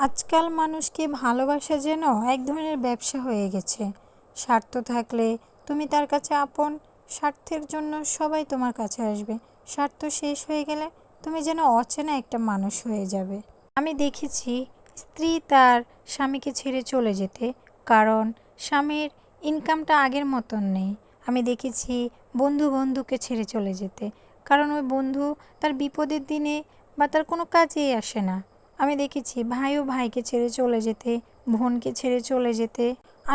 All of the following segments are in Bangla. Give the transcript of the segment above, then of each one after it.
আজকাল মানুষকে ভালোবাসা যেন এক ধরনের ব্যবসা হয়ে গেছে। স্বার্থ থাকলে তুমি তার কাছে আপন, স্বার্থের জন্য সবাই তোমার কাছে আসবে। স্বার্থ শেষ হয়ে গেলে তুমি যেন অচেনা একটা মানুষ হয়ে যাবে। আমি দেখেছি স্ত্রী তার স্বামীকে ছেড়ে চলে যেতে, কারণ স্বামীর ইনকামটা আগের মতন নেই। আমি দেখেছি বন্ধু বন্ধুকে ছেড়ে চলে যেতে, কারণ ওই বন্ধু তার বিপদের দিনে বা তার কোনো কাজেই আসে না। আমি দেখেছি ভাইও ভাইকে ছেড়ে চলে যেতে, বোনকে ছেড়ে চলে যেতে।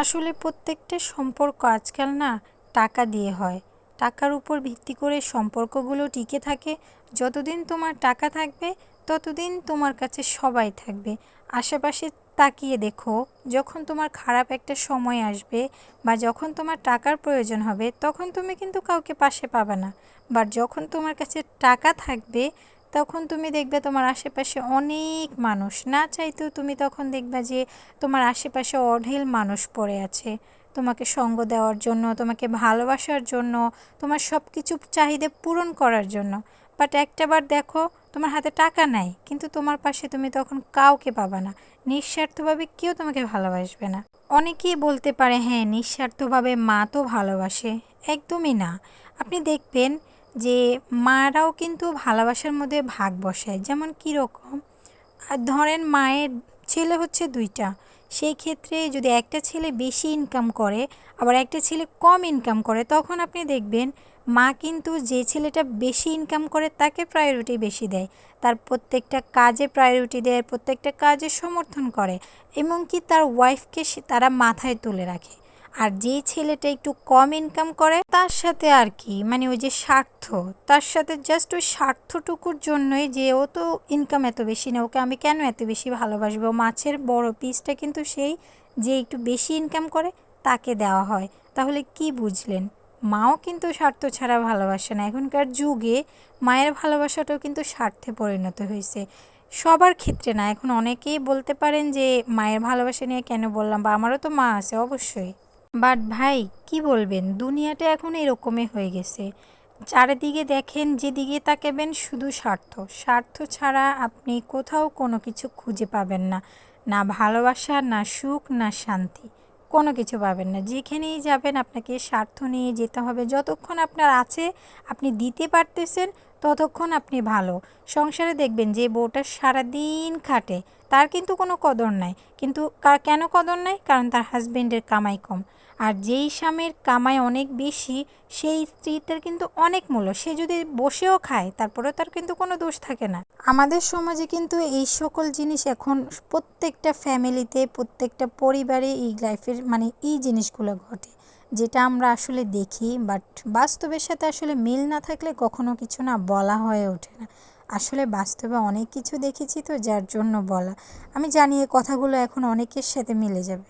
আসলে প্রত্যেকটা সম্পর্ক আজকাল না টাকা দিয়ে হয়। টাকার উপর ভিত্তি করে সম্পর্কগুলো টিকে থাকে। যতদিন তোমার টাকা থাকবে ততদিন তোমার কাছে সবাই থাকবে। আশেপাশে তাকিয়ে দেখো, যখন তোমার খারাপ একটা সময় আসবে বা যখন তোমার টাকার প্রয়োজন হবে তখন তুমি কিন্তু কাউকে পাশে পাবে না। বাট যখন তোমার কাছে টাকা থাকবে তখন তুমি দেখবে তোমার আশেপাশে অনেক মানুষ, না চাইতেও তুমি তখন দেখবে যে তোমার আশেপাশে অঢেল মানুষ পড়ে আছে তোমাকে সঙ্গ দেওয়ার জন্য, তোমাকে ভালোবাসার জন্য, তোমার সব কিছু চাহিদা পূরণ করার জন্য। বাট একটাবার দেখো তোমার হাতে টাকা নাই, কিন্তু তোমার পাশে তুমি তখন কাউকে পাবা না। নিঃস্বার্থভাবে কেউ তোমাকে ভালোবাসবে না। অনেকেই বলতে পারে হ্যাঁ, নিঃস্বার্থভাবে মা তো ভালোবাসে। একদমই না। আপনি দেখবেন যে মারাও কিন্তু ভালোবাসার মধ্যে ভাগ বসায়। যেমন কীরকম, ধরেন মায়ের ছেলে হচ্ছে দুইটা, সেই ক্ষেত্রে যদি একটা ছেলে বেশি ইনকাম করে আবার একটা ছেলে কম ইনকাম করে, তখন আপনি দেখবেন মা কিন্তু যে ছেলেটা বেশি ইনকাম করে তাকে প্রায়োরিটি বেশি দেয়, তার প্রত্যেকটা কাজে প্রায়োরিটি দেয়, প্রত্যেকটা কাজে সমর্থন করে, এমনকি তার ওয়াইফকে তারা মাথায় তুলে রাখে। আর যেই ছেলেটা একটু কম ইনকাম করে তার সাথে আর কি, মানে ওই যে স্বার্থ, তার সাথে জাস্ট ওই স্বার্থটুকুর জন্যই যে ও তো ইনকাম এত বেশি না, ওকে আমি কেন এত বেশি ভালোবাসবো। মাছের বড় পিসটা কিন্তু সেই যে একটু বেশি ইনকাম করে তাকে দেওয়া হয়। তাহলে কি বুঝলেন? মাও কিন্তু স্বার্থ ছাড়া ভালোবাসে না। এখনকার যুগে মায়ের ভালোবাসাটাও কিন্তু স্বার্থে পরিণত হয়েছে। সবার ক্ষেত্রে না। এখন অনেকেই বলতে পারেন যে মায়ের ভালোবাসা নিয়ে কেন বললাম, বা আমারও তো মা আছে অবশ্যই। বাট ভাই কি বলবেন, দুনিয়াটা এখন এরকমই হয়ে গেছে। চারিদিকে দেখেন, যেদিকে তাকাবেন শুধু স্বার্থ। স্বার্থ ছাড়া আপনি কোথাও কোনো কিছু খুঁজে পাবেন না। না ভালোবাসা, না সুখ, না শান্তি, কোনো কিছু পাবেন না। যেখানেই যাবেন আপনাকে স্বার্থ নিয়ে যেতে হবে। যতক্ষণ আপনার আছে, আপনি দিতে পারতেছেন, ততক্ষণ আপনি ভালো। সংসারে দেখবেন যে বউটা সারাদিন খাটে, তার কিন্তু কোনো কদর নাই। কিন্তু কেন কদর নাই? কারণ তার হাজবেন্ডের কামাই কম। আর যেই স্বামীর কামাই অনেক বেশি, সেই স্ত্রীটার কিন্তু অনেক মূল্য। সে যদি বসেও খায় তারপরেও তার কিন্তু কোনো দোষ থাকে না। আমাদের সমাজে কিন্তু এই সকল জিনিস এখন প্রত্যেকটা ফ্যামিলিতে, প্রত্যেকটা পরিবারে এই লাইফের মানে এই জিনিসগুলো ঘটে, যেটা আমরা আসলে দেখি। বাট বাস্তবের সাথে আসলে মিল না থাকলে কখনো কিছু না বলা হয়ে ওঠে না। আসলে বাস্তবে অনেক কিছু দেখেছি তো, যার জন্য বলা। আমি জানি এই কথাগুলো এখন অনেকের সাথে মিলে যাবে।